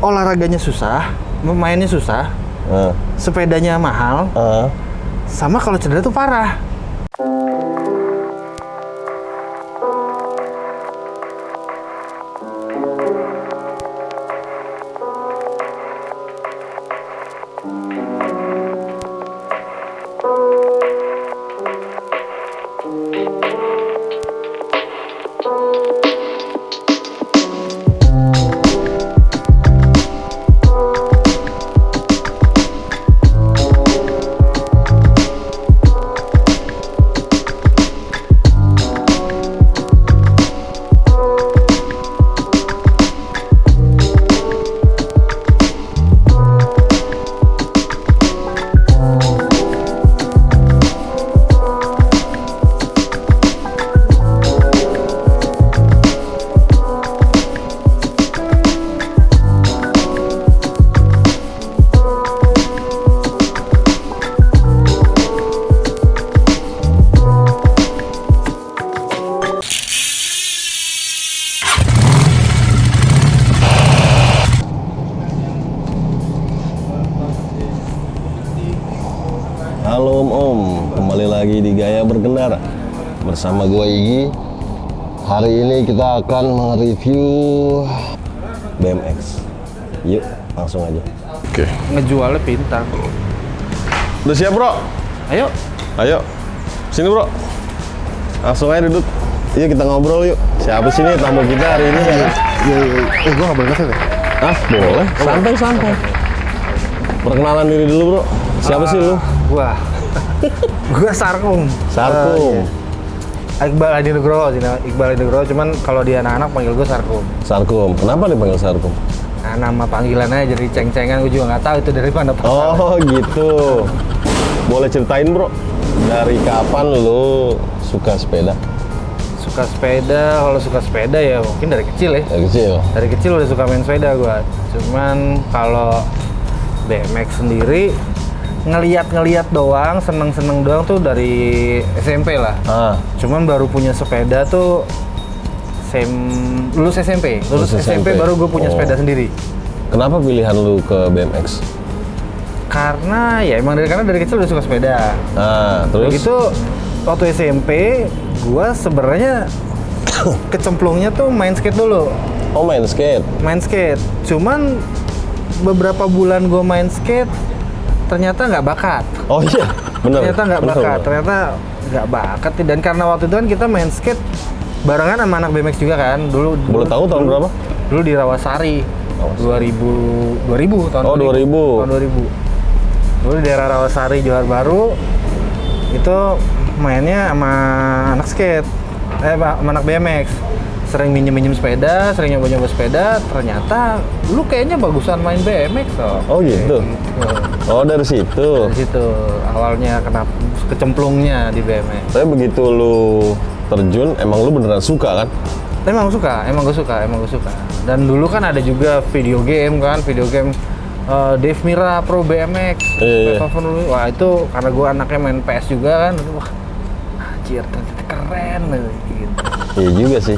olahraganya susah, mainnya susah, sepedanya mahal, sama kalau cedera tuh parah. Halo Om, kembali lagi di Gaya Berkendara bersama gua Igi. Hari ini kita akan mereview BMX. Yuk, langsung aja. Oke. Ngejualnya pintar. Udah siap bro? Ayo. Ayo, sini bro. Langsung aja duduk. Yuk kita ngobrol yuk. Siapa sih nih tamu kita hari ini? Gue nggak boleh ngasih ya? Ah boleh, santai-santai. Perkenalan diri dulu bro. Siapa sih lu? Gua Sarkum. Sarkum. Iqbal Adi Nugroho, Iqbal Adi Nugroho, cuman kalau dia anak-anak panggil gue Sarkum. Sarkum. Kenapa dipanggil Sarkum? Nah, nama panggilannya jadi ceng-cengan, gue juga nggak tahu itu dari mana. Oh gitu. Boleh ceritain bro, dari kapan lu suka sepeda? Suka sepeda, kalau suka sepeda ya mungkin dari kecil ya. Dari kecil? Dari kecil udah suka main sepeda gue. Cuman kalau BMX sendiri ngeliat doang, seneng doang tuh dari SMP lah. Cuman baru punya sepeda tuh lulus SMP baru gue punya sepeda sendiri. Kenapa pilihan lu ke BMX? Karena dari kecil udah suka sepeda. Terus? Begitu waktu SMP gue sebenarnya kecemplungnya tuh main skate dulu. Oh main skate? Main skate. Cuman beberapa bulan gue main skate ternyata nggak bakat. Oh iya, benar. Ternyata nggak bakat. Dan karena waktu itu kan kita main skate barengan sama anak BMX juga kan. Boleh tahu tahun berapa? Dulu di Rawasari. 2000 tahun. Oh 2000. Tahun 2000. Dulu di daerah Rawasari Johar Baru itu mainnya sama anak skate, sama anak BMX. Sering minjem sepeda, sering nyoba sepeda, ternyata lu kayaknya bagusan main BMX toh. Oh gitu. Oh dari situ. Dari situ awalnya kenapa kecemplungnya di BMX. Tapi begitu lu terjun, emang lu beneran suka kan? Emang gue suka. Dan dulu kan ada juga video game Dave Mira Pro BMX. Wah itu karena gue anaknya main PS juga kan. Wah anjir ternyata keren gitu. Iya juga sih.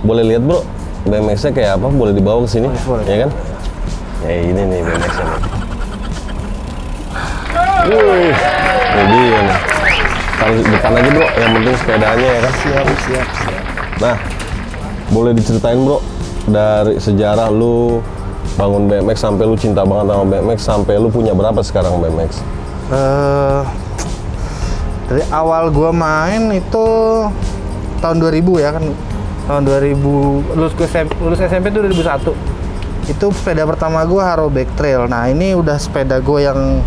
Boleh lihat bro, BMX-nya kayak apa? Boleh dibawa ke sini, ya kan? Ya ini nih BMX-nya nih. Ini dia nih. Taruh depan aja bro, yang penting sepedanya ya kan? Siap. Nah, boleh diceritain bro, dari sejarah lu bangun BMX sampai lu cinta banget sama BMX, sampai lu punya berapa sekarang BMX? Dari awal gua main itu tahun 2000 ya kan. Tahun 2000 lulus SMP itu 2001. Itu sepeda pertama gue Haro Back Trail. Nah ini udah sepeda gue yang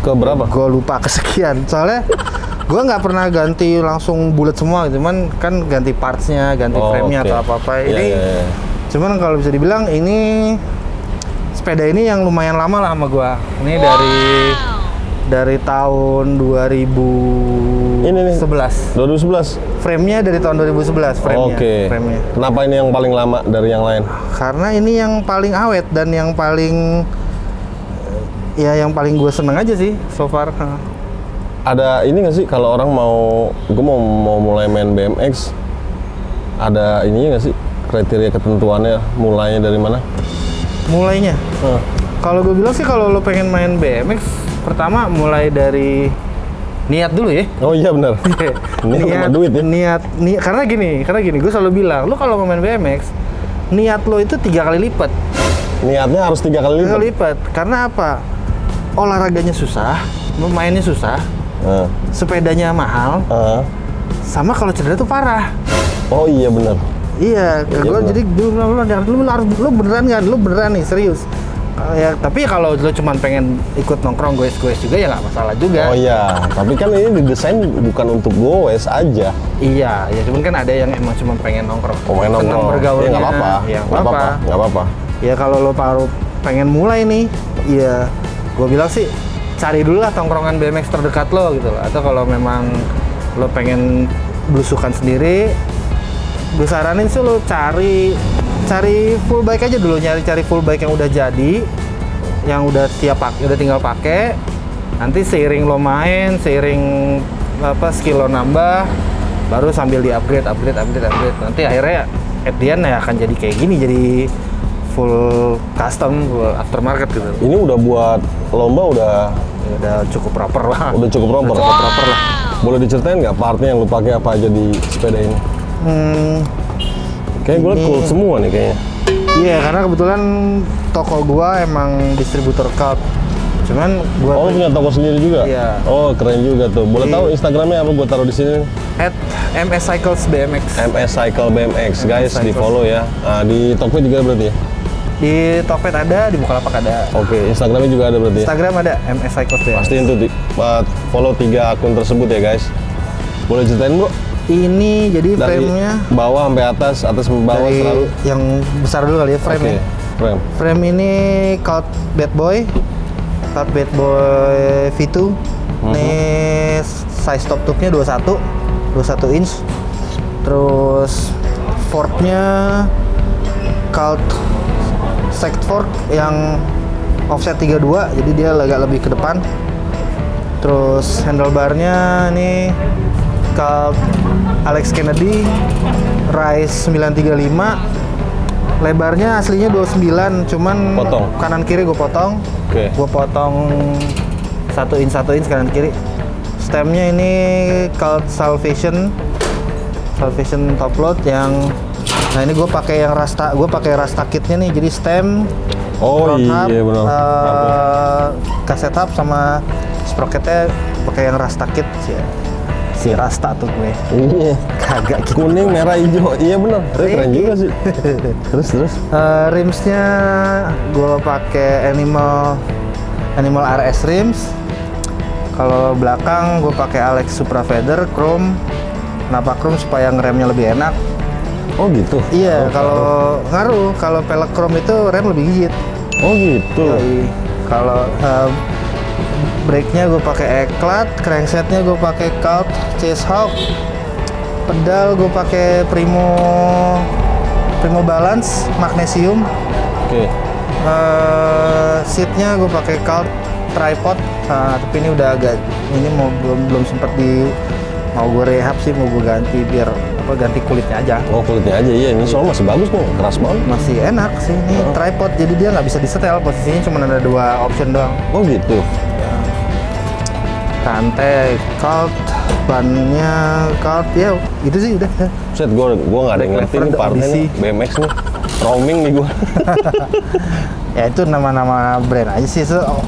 ke berapa? Gue lupa kesekian. Soalnya gue nggak pernah ganti langsung bulat semua, cuman kan ganti partsnya, ganti frame-nya atau apa-apa. Ini cuman kalau bisa dibilang ini sepeda ini yang lumayan lama lah sama gue. Ini dari tahun 2011. 2011. Frame-nya dari tahun 2011 frame-nya. Frame-nya. Kenapa ini yang paling lama dari yang lain? Karena ini yang paling awet dan yang paling gue seneng aja sih so far. Ada ini nggak sih kalau orang gue mau mulai main BMX, ada ininya nggak sih kriteria ketentuannya mulainya dari mana? Mulainya. Kalau gue bilang sih kalau lo pengen main BMX, pertama mulai dari niat dulu ya. Oh iya benar. Niat sama duit ya. Niat, karena gini, gue selalu bilang, lo kalau mau main BMX, niat lo itu 3 kali lipat. Niatnya harus 3 kali 3 lipat. kali lipat. Karena apa? Olahraganya susah, mainnya susah, sepedanya mahal, sama kalau cedera tuh parah. Oh iya benar. Iya, gue jadi lu beneran nih serius. Ya, tapi kalau lo cuma pengen ikut nongkrong goes-goes juga ya nggak masalah juga. Oh iya, tapi kan ini didesain bukan untuk goes aja. Iya, ya cuman kan ada yang emang cuma pengen nongkrong. Pengen senang nongkrong. bergaulnya. Ya nggak apa-apa. Ya nggak apa-apa. Ya kalau lo baru pengen mulai nih, ya gue bilang sih cari dulu lah tongkrongan BMX terdekat lo gitu loh. Atau kalau memang lo pengen belusukan sendiri, gue saranin sih lo cari full bike aja dulu, cari full bike yang udah jadi, yang udah siap pakai, udah tinggal pakai. Nanti seiring lo main, seiring skill lo nambah, baru sambil di upgrade. Nanti akhirnya at the end ya akan jadi kayak gini, jadi full custom, full aftermarket gitu. Ini udah buat lomba udah cukup proper lah. Udah cukup proper. Cukup proper lah. Boleh diceritain nggak partnya yang lu pakai apa aja di sepeda ini? Kayaknya gue liat cool semua nih kayaknya. Iya, karena kebetulan toko gua emang distributor Cult. Cuman gua punya toko sendiri juga? Iya. Oh, keren juga tuh. Boleh tahu Instagramnya apa? Gua taruh di sini. @MSCyclesBMX. MSCycleBMX, guys, di follow ya. Nah, di Tokped juga berarti ya? Di Tokped ada, di Bukalapak ada. Oke, Instagramnya juga ada berarti ya? Instagram ada, MSCyclesBMX. Pastiin tuh follow 3 akun tersebut ya, guys. Boleh ceritain, bro? Ini jadi Dari frame-nya bawah sampai atas bawah dari selalu. yang besar dulu kali ya, frame ya. Frame ini Cult Bad Boy V2. Ini size top tube-nya 21 inch. Terus fork-nya Cult Sect Fork yang offset 32, jadi dia agak lebih ke depan. Terus handlebarnya ini Cult Alex Kennedy Rise 935. Lebarnya aslinya 29, cuman potong. Kanan kiri gue potong. Gue potong 1 inch kanan kiri. Stemnya ini Cult Salvation top load yang, nah ini gue pakai rasta kitnya nih, jadi stem, front hub, kaset hub sama sprocketnya pakai yang rasta kit sih ya. Si rasta tuh gue. Iya. Kagak gitu. Kuning, merah, hijau. Iya benar. Keren juga sih. Terus. Rimsnya gue pakai Animal RS rims. Kalau belakang gue pakai Alex Supra Feather Chrome. Kenapa Chrome? Supaya ngeremnya lebih enak. Oh gitu. Iya, kalau ngaruh. Kalau pelek Chrome itu rem lebih gigit. Oh gitu. Kalau brake-nya gue pakai Eclat, cranksetnya gue pakai Cult Chase Hawk, pedal gue pakai Primo Balance magnesium. Seatnya gue pakai Cult tripod. Tapi ini udah agak, ini belum sempat mau gue rehab sih, mau gue ganti biar ganti kulitnya aja. Oh kulitnya aja, iya ini soalnya masih bagus nih, keras banget. Masih enak sih, ini tripod jadi dia nggak bisa disetel, posisinya cuma ada 2 option doang. Oh gitu. Rantai Cult, bannya Cult, ya itu sih udah. Set, gue nggak ada yang ngerti nih partnya nih, BMX nih, roaming nih gue. Ya itu nama-nama brand aja sih,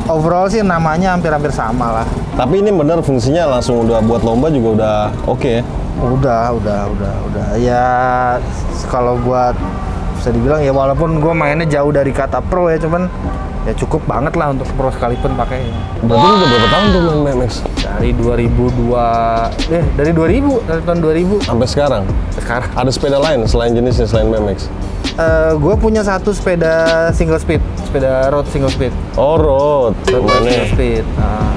overall sih namanya hampir-hampir sama lah. Tapi ini bener fungsinya langsung udah buat lomba juga udah oke ya? Udah. Ya kalau buat, bisa dibilang ya walaupun gue mainnya jauh dari kata pro ya, cuman ya cukup banget lah untuk pro sekalipun pakai. Berarti udah berapa tahun tuh main BMX? Dari 2002, dari tahun 2000 sampai sekarang. Ada sepeda lain selain jenisnya, selain BMX? Gue punya satu sepeda single speed, sepeda road single speed. Oh road, single speed.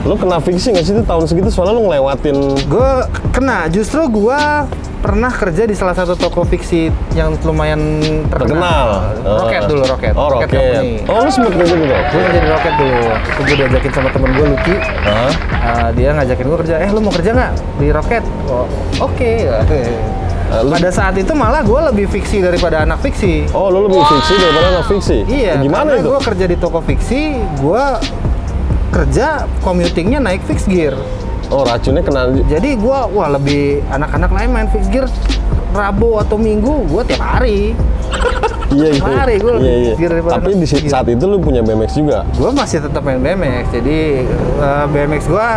Lu kena fiksi nggak sih itu tahun segitu, soalnya lu ngelewatin? Gue kena, justru gue pernah kerja di salah satu toko fiksi yang lumayan terkenal. Rocket dulu, Rocket. Oh Rocket. Oh lu sempet kerja juga? Gue kerja di Rocket dulu. Itu gue diajakin sama temen gue Lucky. Dia ngajakin gue kerja. Lu mau kerja nggak di Rocket? Oh, oke. pada saat itu malah gue lebih fiksi daripada anak fiksi. Oh, lu lebih fiksi daripada anak fiksi? Iya. Gimana itu? Gue kerja di toko fiksi, gue kerja commutingnya naik fixed gear. Oh, racunnya kena. Jadi gue, wah lebih anak-anak lain main fixed gear Rabu atau Minggu, gue tiap hari. Iya, Tiap hari gue lebih fixed gear daripada Tapi anak di fixed gear. saat itu lu punya BMX juga? Gue masih tetap main BMX, jadi BMX gue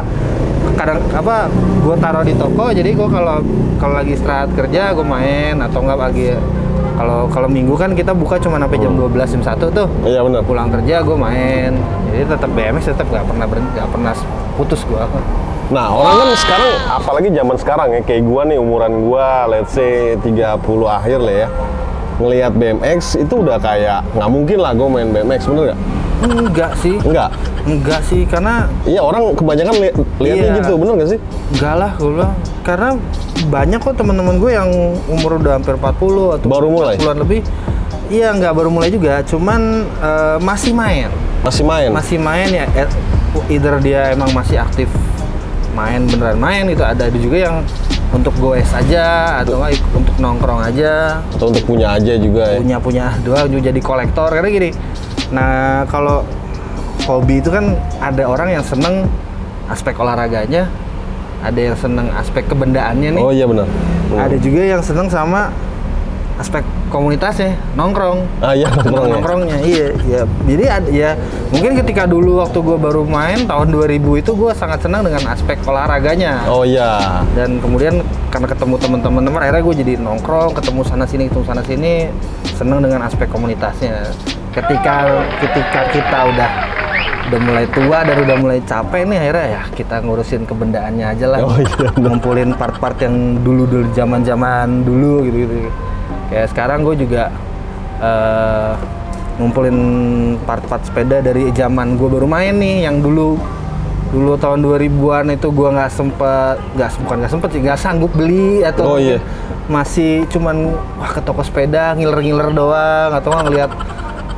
kadang gue taruh di toko, jadi gue kalau lagi istirahat kerja gue main, atau enggak lagi kalau minggu kan kita buka cuma sampai jam 12 jam 1 tuh. Iya benar. Pulang kerja gue main, jadi tetap BMX tetap nggak pernah berhenti, nggak pernah putus gue. Nah, orang kan sekarang, apalagi zaman sekarang ya, kayak gua nih, umuran gua, let's say 30 akhir lah ya, ngelihat BMX itu udah kayak, nggak mungkin lah gua main BMX, bener nggak? Enggak sih, karena Iya, orang kebanyakan lihatnya Iya. gitu, bener nggak sih? enggak lah gue bilang, karena banyak kok teman-teman gue yang umur udah hampir 40 atau Baru mulai? 40-an lebih. Iya, nggak baru mulai juga, cuman masih main. Masih main ya, either dia emang masih aktif main, beneran main gitu. Ada juga yang untuk goes aja, atau nggak untuk nongkrong aja, Atau untuk punya aja juga ya? punya doang juga jadi kolektor. Karena gini, nah kalau hobi itu kan ada orang yang seneng aspek olahraganya, ada yang seneng aspek kebendaannya nih, Oh iya benar. ada juga yang seneng sama aspek komunitasnya, nongkrong. Ah iya, nongkrong ya? Nongkrongnya, iya. Ya, jadi ya mungkin ketika dulu waktu gue baru main tahun 2000 itu gue sangat senang dengan aspek olahraganya. Oh iya. Dan kemudian karena ketemu teman-teman, akhirnya gue jadi nongkrong, ketemu sana sini, seneng dengan aspek komunitasnya. Ketika kita udah mulai tua dan udah mulai capek nih, akhirnya ya kita ngurusin kebendaannya aja lah. Oh iya, bener. Ngumpulin part-part yang dulu zaman dulu gitu. Kayak sekarang gue juga ngumpulin part-part sepeda dari zaman gue baru main nih, yang dulu tahun 2000-an itu gue nggak sanggup beli, atau Oh, iya. masih cuman ke toko sepeda ngiler doang, atau nggak ngeliat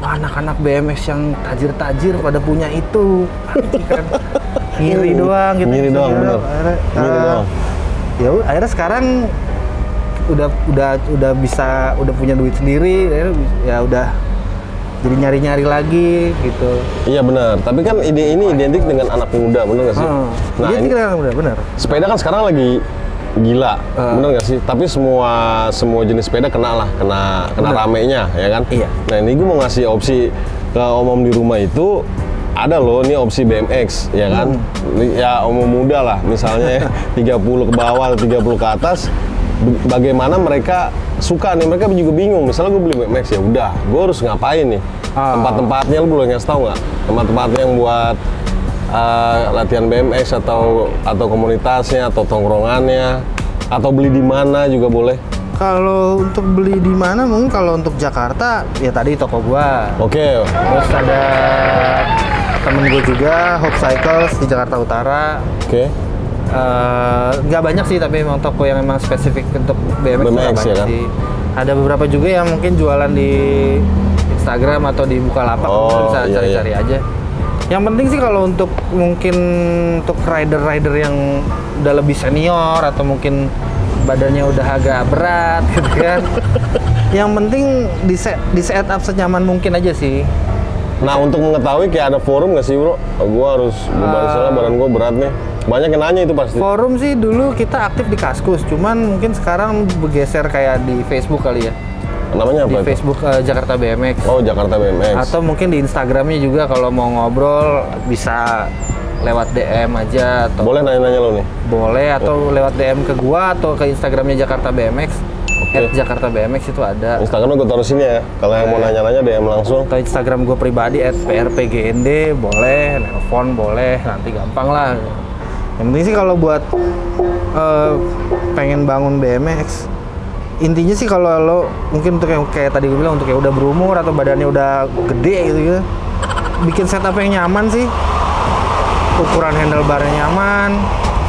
wah anak-anak BMX yang tajir pada punya itu. Kan ngiri doang gitu. Ngiri doang, bener. Akhirnya, Ngiri doang. Ya akhirnya sekarang udah punya duit sendiri, ya udah jadi nyari-nyari lagi gitu. Iya benar. Tapi kan ide ini identik dengan anak muda, bener nggak sih? Nah Iya, ini benar. sepeda kan sekarang lagi gila, bener nggak sih? Tapi semua jenis sepeda kena Bener. ramenya, ya kan? Iya. Nah ini gue mau ngasih opsi ke om-om di rumah itu, ada loh nih opsi BMX, ya kan? Ya om muda lah, misalnya ya, 30 ke bawah atau 30 ke atas. Bagaimana mereka suka nih, mereka juga bingung. Misalnya gue beli BMX, ya udah, gue harus ngapain nih? Tempat-tempatnya lu boleh ngasih tau nggak? Tempat-tempatnya yang buat latihan BMX atau komunitasnya atau tongkrongannya, atau beli di mana juga boleh. Kalau untuk beli di mana, mungkin kalau untuk Jakarta ya tadi toko gua. Oke. Terus ada temen gue juga, Hope Cycles di Jakarta Utara. Oke. Nggak banyak sih, tapi memang toko yang memang spesifik untuk BMX, BMX, nggak banyak ya kan? sih. Ada beberapa juga yang mungkin jualan di Instagram atau di Bukalapak, Oh, bisa iya, cari-cari aja. Yang penting sih kalau untuk rider-rider yang udah lebih senior atau mungkin badannya udah agak berat gitu kan. Yang penting di set up senyaman mungkin aja sih. Nah untuk mengetahui kayak ada forum nggak sih bro? Gue harus soalnya badan gue berat nih. Banyak yang nanya itu pasti. Forum sih dulu kita aktif di Kaskus, cuman mungkin sekarang bergeser kayak di Facebook kali ya. Namanya Di apa itu? Facebook Jakarta BMX. Oh Jakarta BMX. Atau mungkin di Instagramnya juga, kalau mau ngobrol bisa lewat DM aja, atau Boleh nanya-nanya lo nih? boleh, atau lewat DM ke gua atau ke Instagramnya Jakarta BMX. Oke. Jakarta BMX itu ada. Instagramnya gue taruh sini ya. Kalau yang mau nanya-nanya DM langsung. Atau Instagram gue pribadi @prpgnd, boleh, nelpon boleh, nanti gampang lah. Yang penting sih kalau buat pengen bangun BMX, intinya sih kalau lo mungkin untuk yang kayak tadi gue bilang, untuk yang udah berumur atau badannya udah gede gitu, bikin setup yang nyaman sih. Ukuran handlebarnya nyaman,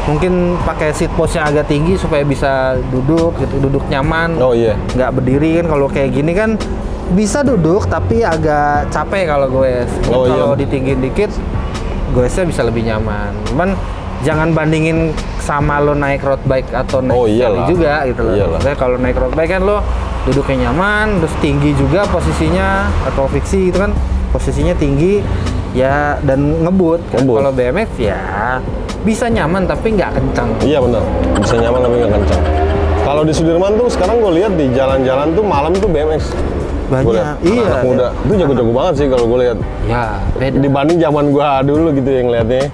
mungkin pakai seat post-nya agak tinggi supaya bisa duduk gitu, duduk nyaman. Oh iya. Nggak berdiri kan, kalau kayak gini kan bisa duduk tapi agak capek kalau goes. Oh, iya. Kalau ditinggiin dikit, goesnya bisa lebih nyaman. Cuman jangan bandingin sama lo naik road bike atau naik Harley juga gitu loh. Maksudnya kalau naik road bike kan lo duduknya nyaman, terus tinggi juga posisinya, atau fiksi gitu kan posisinya tinggi ya, dan ngebut. Kalau BMX ya bisa nyaman tapi nggak kencang. Iya benar, bisa nyaman tapi nggak kencang. Kalau di Sudirman tuh sekarang gue lihat di jalan-jalan tuh malam tuh BMX banyak. Iya. Anak muda itu jago-jago banget sih kalau gue lihat. Ya beda. Dibanding zaman gue dulu gitu yang ngeliatnya.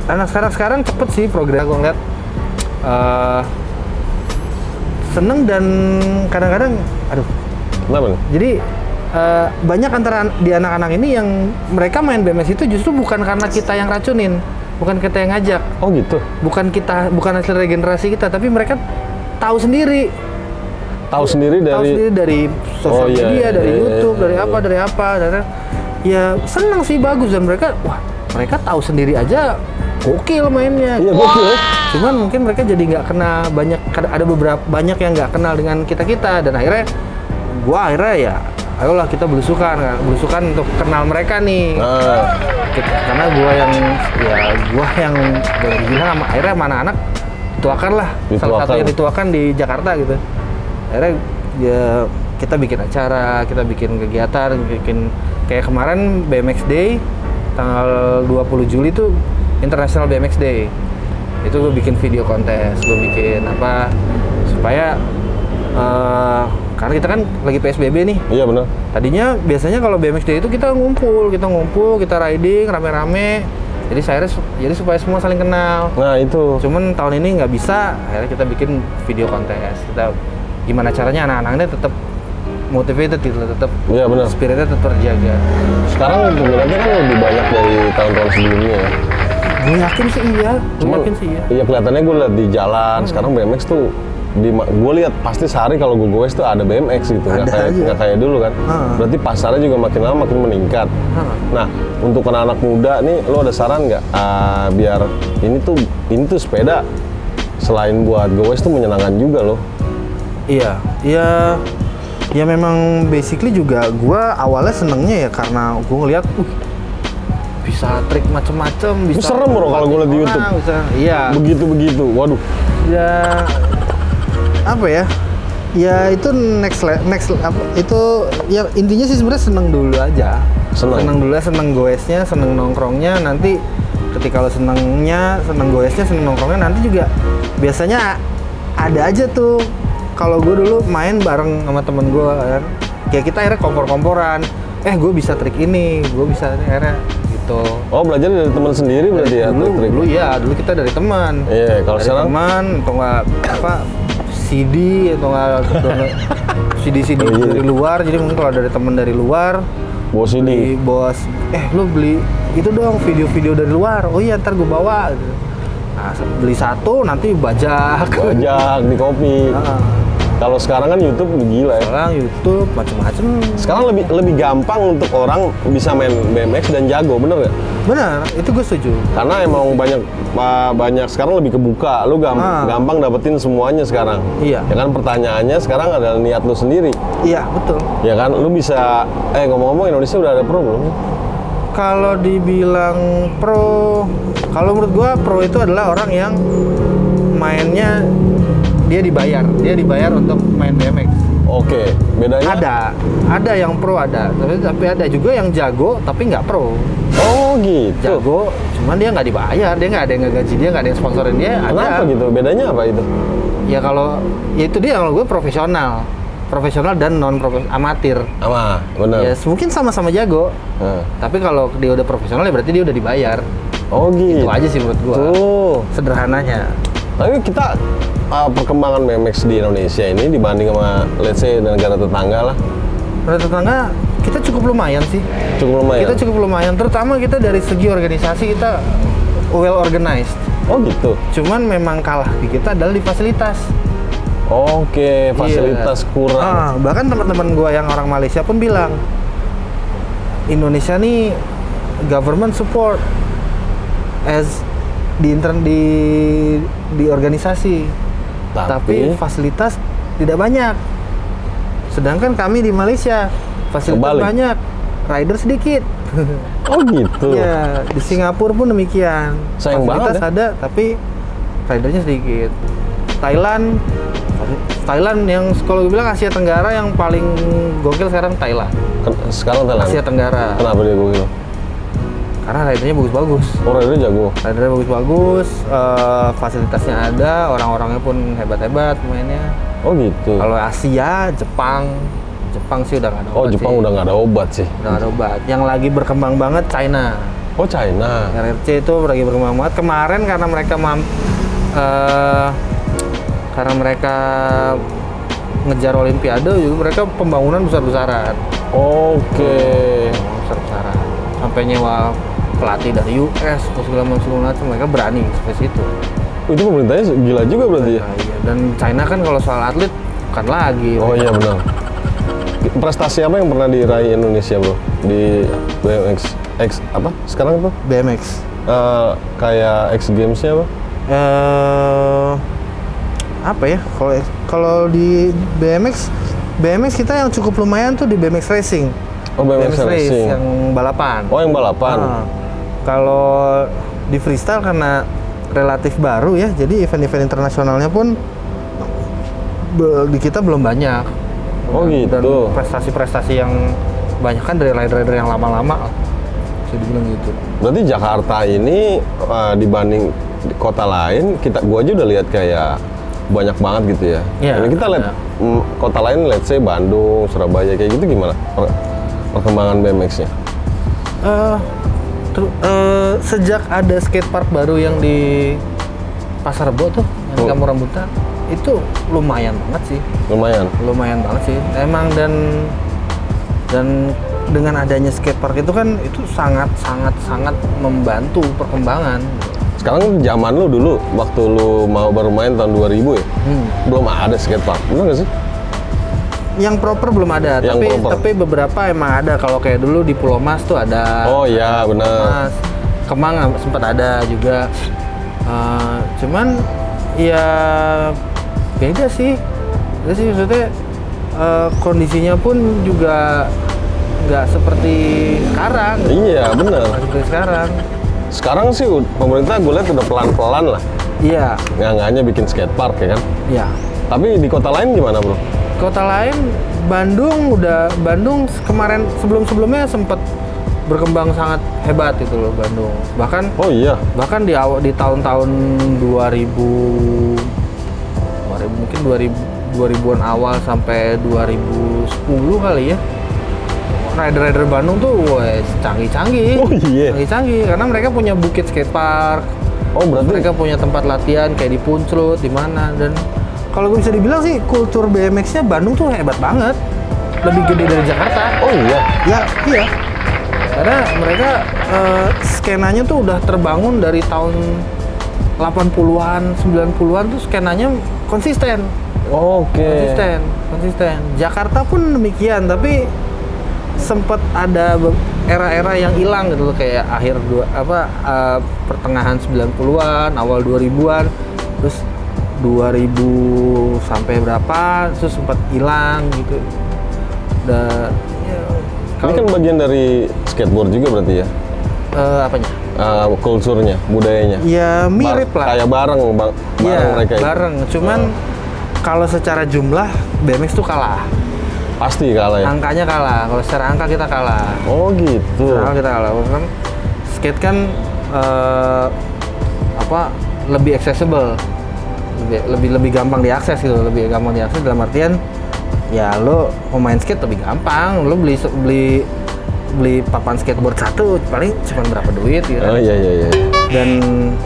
Anak sekarang cepet sih progres gue ngeliat. Seneng dan kadang-kadang aduh. Kenapa nih? Jadi banyak antara di anak-anak ini yang mereka main BMX itu justru bukan karena kita yang racunin, bukan kita yang ngajak. Oh gitu. Bukan hasil regenerasi kita, tapi mereka tahu sendiri dari sosial media, dari YouTube, dari apa, dan ya seneng sih, bagus, dan mereka tahu sendiri aja gokil mainnya. Iya gokil. Cuman mungkin mereka jadi nggak kenal ada beberapa banyak yang nggak kenal dengan kita, dan akhirnya ya ayolah kita belusukan untuk kenal mereka nih. Karena gua yang boleh dibilang akhirnya mana anak dituakan lah, salah satu yang dituakan di Jakarta gitu. Akhirnya ya kita bikin acara, kita bikin kegiatan, kayak kemarin BMX Day tanggal 20 Juli tuh International BMX Day. Itu gue bikin video kontes, gue bikin apa supaya karena kita kan lagi PSBB nih. Iya benar. Tadinya biasanya kalau BMX Day itu kita ngumpul, kita riding rame-rame. Jadi supaya semua saling kenal. Nah itu. Cuman tahun ini nggak bisa, akhirnya kita bikin video kontes. Kita gimana caranya anak-anaknya tetap motivated gitu, tetap spiritnya tetap terjaga. Sekarang peminatnya kan lebih banyak dari tahun-tahun sebelumnya ya. Gue yakin sih iya. Iya kelihatannya gue lihat di jalan sekarang BMX tuh gue lihat pasti sehari kalau gue goes tuh ada BMX gitu, nggak kayak dulu kan. Berarti pasarnya juga makin lama makin meningkat. Nah untuk anak-anak muda nih, lo ada saran nggak biar ini tuh sepeda selain buat goes tuh menyenangkan juga loh? Iya memang basically juga gue awalnya senengnya ya karena gue ngeliat bisa trik macem-macem, bisa serem bro kalau gue liat di YouTube. Iya. Begitu, waduh. Ya apa ya? Ya itu next itu ya intinya sih sebenarnya seneng dulu aja. Seneng goesnya, seneng nongkrongnya. Nanti ketika lo seneng goesnya, seneng nongkrongnya, nanti juga biasanya ada aja tuh. Kalau gue dulu main bareng sama temen gue kan, kayak kita akhirnya kompor-komporan. Gue bisa trik ini, gue bisa akhirnya gitu. Oh belajar dari teman sendiri berarti ya? Dulu kita dari teman. Iya, kalau sekarang teman atau nggak CD atau nggak CD dari luar. Jadi mungkin kalau dari teman dari luar, bawa CD. Lu beli itu dong video-video dari luar. Oh iya, ntar gue bawa. Nah, beli satu nanti bajak di kopi. Kalau sekarang kan YouTube gila ya. Sekarang YouTube macam-macam. Sekarang lebih gampang untuk orang bisa main BMX dan jago, bener nggak? Bener, itu gue setuju. Karena emang banyak sekarang lebih kebuka. Lu gampang dapetin semuanya sekarang. Iya. Ya kan pertanyaannya sekarang adalah niat lu sendiri. Iya betul. Ya kan, lu bisa. Ngomong-ngomong Indonesia udah ada pro belum? Kalau dibilang pro, kalau menurut gue pro itu adalah orang yang mainnya dia dibayar untuk main BMX. Oke, bedanya? Ada yang pro tapi ada juga yang jago tapi nggak pro. Oh gitu. Jago, cuman dia nggak dibayar, dia nggak ada yang ngegaji dia, nggak ada yang sponsorin dia. Kenapa gitu? Bedanya apa itu? Ya itu dia kalau gue profesional dan non amatir. Benar. Ya mungkin sama-sama jago. Tapi kalau dia udah profesional ya berarti dia udah dibayar. Oh gitu. Itu aja sih menurut gua. Sederhananya. Tapi kita perkembangan BMX di Indonesia ini dibanding sama let's say negara tetangga lah. Negara tetangga kita cukup lumayan sih. Kita cukup lumayan, terutama kita dari segi organisasi kita well organized. Oh gitu. Cuman memang kalah di kita adalah di fasilitas. Oke, fasilitas kurang. Bahkan teman-teman gua yang orang Malaysia pun bilang Indonesia nih government support as di organisasi, tapi fasilitas tidak banyak. Sedangkan kami di Malaysia fasilitas banyak, rider sedikit. Oh gitu. Ya, di Singapura pun demikian. Sayang banget Fasilitas ada, tapi ridernya sedikit. Thailand yang kalau gue bilang Asia Tenggara yang paling gokil sekarang Thailand. Sekarang Thailand? Asia Tenggara. Kenapa dia gokil? Karena ridernya bagus-bagus. Oh, ridernya jago? Ridernya bagus-bagus, fasilitasnya ada, orang-orangnya pun hebat-hebat mainnya. Oh gitu. Kalau Asia, Jepang sih udah nggak ada obat. Oh, Jepang sih. udah nggak ada obat sih. Udah nggak ada obat. Yang lagi berkembang banget China. Oh, China. RRC itu lagi berkembang banget. Kemarin karena mereka ngejar Olimpiade juga mereka pembangunan besar-besaran. Oke. Besar-besaran. Sampai nyewa pelatih dari US atau segala macam mereka berani seperti itu. Itu pemerintahnya gila juga berarti ya? Nah, iya. Dan China kan kalau soal atlet bukan lagi. Oh iya benar. Prestasi apa yang pernah diraih Indonesia bro di BMX X apa sekarang apa? BMX. Kayak X Games-nya apa? Apa ya? Kalau di BMX kita yang cukup lumayan tuh di BMX Racing. Oh BMX race Racing. yang balapan. Oh yang balapan. Kalau di freestyle karena relatif baru ya, jadi event-event internasionalnya pun di kita belum banyak. Oh gitu. Dan prestasi-prestasi yang banyak kan dari rider-rider yang lama-lama, bisa dibilang gitu. Berarti Jakarta ini dibanding di kota lain, gua aja udah lihat kayak banyak banget gitu ya. Iya, Ini kita lihat kota lain, let's say Bandung, Surabaya kayak gitu gimana perkembangan BMX-nya? Sejak ada skatepark baru yang di Pasar Rebo tuh, yang di Kampung Rambutan, itu lumayan banget sih. Lumayan banget sih. Emang dan dengan adanya skatepark itu kan itu sangat membantu perkembangan. Sekarang zaman lu dulu waktu lu baru main tahun 2000 ya, belum ada skatepark, bener nggak sih? Yang proper belum ada, tapi beberapa emang ada. Kalau kayak dulu di Pulau Mas tuh ada. Oh iya benar. Kemang sempat ada juga. Cuman ya beda sih. Maksudnya kondisinya pun juga nggak seperti sekarang. Iya benar. Seperti sekarang. Sekarang sih pemerintah gue lihat udah pelan-pelan lah. Iya. Nggak bikin skatepark ya kan? Iya. Tapi di kota lain gimana bro? Kota lain, Bandung kemarin sebelumnya sempat berkembang sangat hebat itu loh Bandung. Bahkan oh iya. Bahkan di tahun-tahun 2000-an awal sampai 2010 kali ya. Rider-rider Bandung tuh canggih-canggih. Oh iya. Canggih-canggih karena mereka punya bukit skatepark. Oh berarti Mereka punya tempat latihan kayak di Punclut di mana, dan kalau gue bisa dibilang sih kultur BMX-nya Bandung tuh hebat banget. Lebih gede dari Jakarta. Oh iya. Ya, iya. Karena mereka skenanya tuh udah terbangun dari tahun 80-an, 90-an tuh skenanya konsisten. Oke. Konsisten. Jakarta pun demikian, tapi sempat ada era-era yang hilang gitu loh, kayak pertengahan 90-an, awal 2000-an, terus 2000 sampai berapa terus sempat hilang gitu. Ini kan bagian dari skateboard juga berarti ya? Apanya? Kulturnya, budayanya. Ya mirip lah. Kayak bareng mereka. Bareng. Cuman kalau secara jumlah BMX tuh kalah. Pasti kalah ya? Angkanya kalah. Kalau secara angka kita kalah. Oh gitu. Secara kita kalah. Kan skate kan lebih accessible. Lebih gampang diakses gitu, lebih gampang diakses dalam artian ya lo mau main skate lebih gampang, lo beli papan skateboard satu paling cuma berapa duit gitu. Oh iya. Dan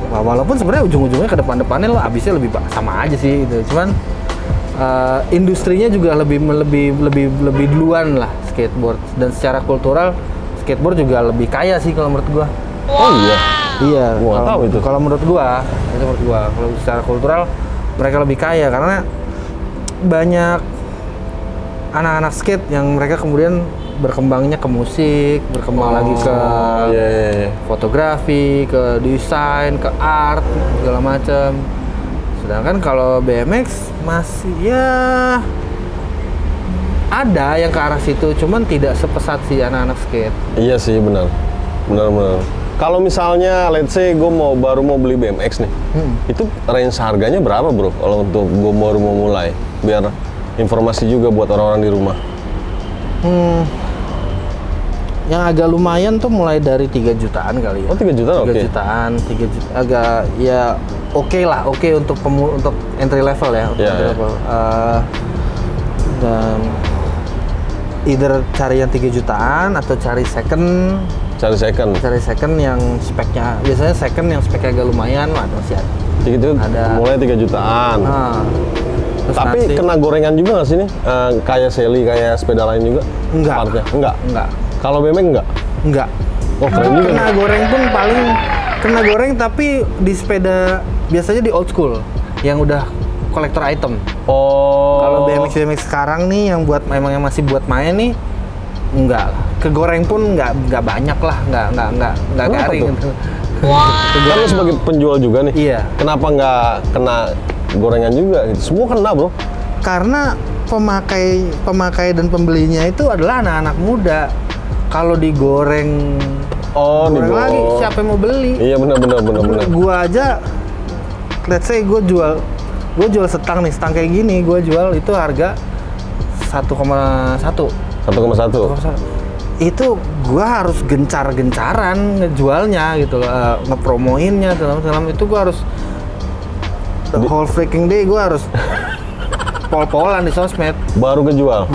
walaupun sebenarnya ujung-ujungnya ke depannya lo habisnya lebih sama aja sih gitu. Cuman industrinya juga lebih duluan lah skateboard, dan secara kultural skateboard juga lebih kaya sih kalau menurut gua. Oh iya. Iya, Gua tahu itu. Kalau menurut gua, kalau secara kultural mereka lebih kaya karena banyak anak-anak skate yang mereka kemudian berkembangnya ke musik, berkembang lagi ke fotografi, ke desain, ke art, segala macam. Sedangkan kalau BMX masih ya ada yang ke arah situ, cuman tidak sepesat si anak-anak skate. Iya sih, benar. Kalau misalnya, let's say gue baru mau beli BMX nih, itu range harganya berapa bro? Kalau untuk gue baru mau mulai, biar informasi juga buat orang-orang di rumah. Yang agak lumayan tuh mulai dari 3 jutaan kali ya. Oh 3 jutaan, 3 oke. jutaan, 3 juta, agak ya oke untuk untuk entry level ya. Iya, Entry iya. level. Dan either cari yang 3 jutaan atau cari second yang speknya, biasanya second yang speknya agak lumayan lah, masih ada. Itu Ada. mulai 3 jutaan. Terus Tapi nanti- kena gorengan juga nggak sih nih? Kayak Sally, kayak sepeda lain juga? Enggak. Partnya? Enggak. Enggak. Kalau BMX enggak? Oh keren juga. Kena goreng pun paling kena goreng, tapi di sepeda biasanya di old school yang udah kolektor item. Oh. Kalau BMX sekarang nih yang memang yang masih buat main nih, enggak lah. Kegoreng pun enggak banyak lah, enggak Kenapa garing. tuh? Kan lu sebagai penjual juga nih. Iya. Kenapa nggak kena gorengan juga? Gitu? Semua kena bro. Karena pemakai dan pembelinya itu adalah anak-anak muda. Kalau digoreng, Oh, goreng lagi siapa yang mau beli? Iya benar. Gua aja, let's say gue jual stang kayak gini, gue jual itu harga 1,1. 1,1. Itu gua harus gencar-gencaran ngejualnya gitu loh, ngepromoinnya dalam itu gua harus the whole freaking day gua harus pol-polan di sosmed Baru kejual.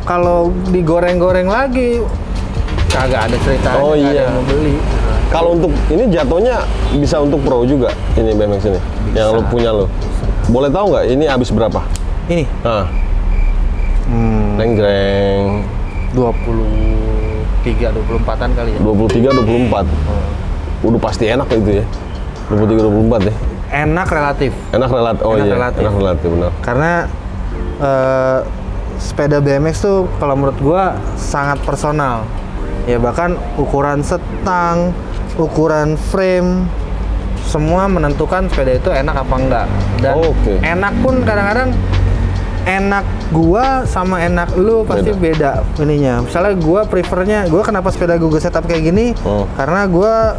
kalau digoreng-goreng lagi kagak ada ceritanya, Oh, nggak ada iya. yang mau beli. Kalau untuk ini jatuhnya bisa untuk pro juga ini BMX ini. Yang lo punya lo. Boleh tahu nggak ini habis berapa? Ini Nah. Nenggreng 23-24an kali ya. 23-24. Udah pasti enak itu ya. 23-24 ya. Enak relatif. Enak relatif. Oh Enak iya, relatif. enak relatif benar. Karena sepeda BMX tuh kalau menurut gua sangat personal. Ya bahkan ukuran setang, ukuran frame, semua menentukan sepeda itu enak apa enggak. Dan Oke. enak pun kadang-kadang enak gua sama enak lu pasti beda ininya. Misalnya gua prefernya, gua kenapa sepeda gua setup kayak gini? Karena gua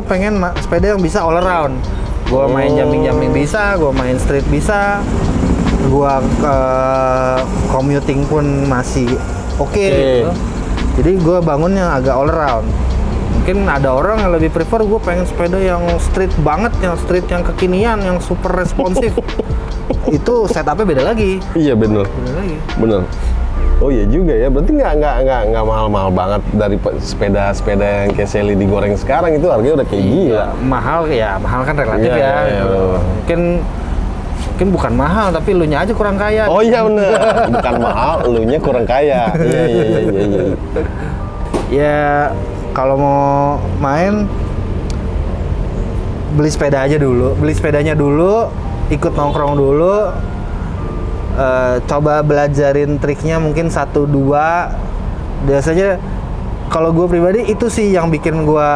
pengen sepeda yang bisa all around. Gua main jamming bisa, gua main street bisa, gua commuting pun masih oke gitu. Jadi gua bangun yang agak all around. Mungkin ada orang yang lebih prefer gue pengen sepeda yang street banget, yang street yang kekinian, yang super responsif. Itu setupnya beda lagi. Iya benar. Bener. Oh iya juga ya. Berarti nggak mahal-mahal banget dari sepeda yang kayak Sally digoreng sekarang itu harganya udah kayak gila. Mahal kan relatif Iya, ya. iya, Gitu. Mungkin bukan mahal tapi lu nya aja kurang kaya. Oh iya bener. Bukan mahal, elunya kurang kaya. Iya. Ya kalau mau main beli sepedanya dulu, ikut nongkrong dulu, coba belajarin triknya mungkin 1-2. Biasanya kalau gue pribadi itu sih yang bikin gue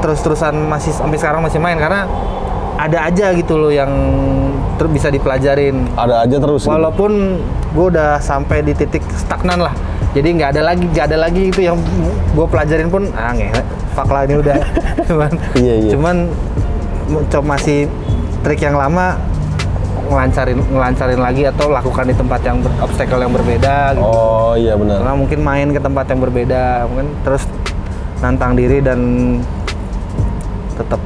terus-terusan masih sampai sekarang masih main, karena ada aja gitu loh yang bisa dipelajarin. Ada aja terus. Walaupun gue udah sampai di titik stagnan lah, jadi nggak ada lagi itu yang gue pelajarin pun fuck lah ini udah. Cuman coba masih trik yang lama ngelancarin lagi atau lakukan di tempat yang obstacle yang berbeda gitu. Oh iya benar. Karena mungkin main ke tempat yang berbeda, mungkin terus nantang diri dan tetap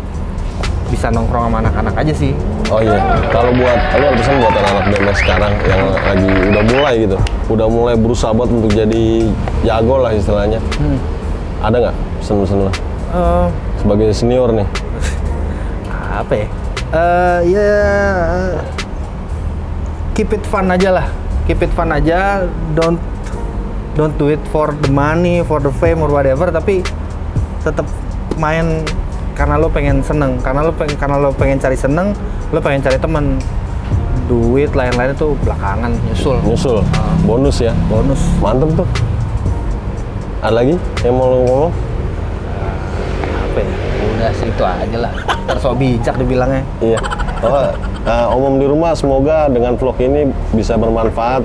bisa nongkrong sama anak-anak aja sih. Oh iya, kalau buat lu ada pesan buat anak-anak BMX sekarang yang lagi udah mulai berusaha buat untuk jadi jago lah istilahnya. Ada nggak pesan-pesan lu? Sebagai senior nih. Apa ya? Ya keep it fun aja lah. Keep it fun aja. Don't do it for the money, for the fame or whatever. Tapi tetap main karena lo pengen seneng, karena lo pengen cari seneng, lo pengen cari temen. Duit lain-lain itu belakangan nyusul. Bonus ya. Bonus. Mantep tuh. Ada lagi yang mau lo ngomong? Apa ya? Udah sih itu aja lah. Ntar sok bijak dibilangnya. Iya. Om di rumah, semoga dengan vlog ini bisa bermanfaat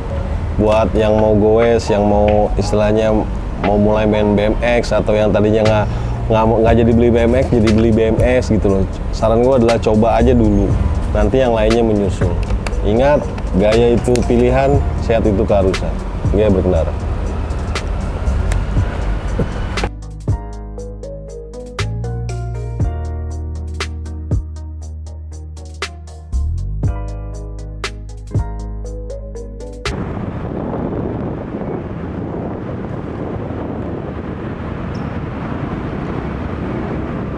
buat yang mau goes, yang mau istilahnya mau mulai main BMX atau yang tadinya nggak jadi beli BMX jadi beli BMX gitu loh. Saran gue adalah coba aja dulu, nanti yang lainnya menyusul. Ingat, gaya itu pilihan, sehat itu keharusan. Gaya berkendara.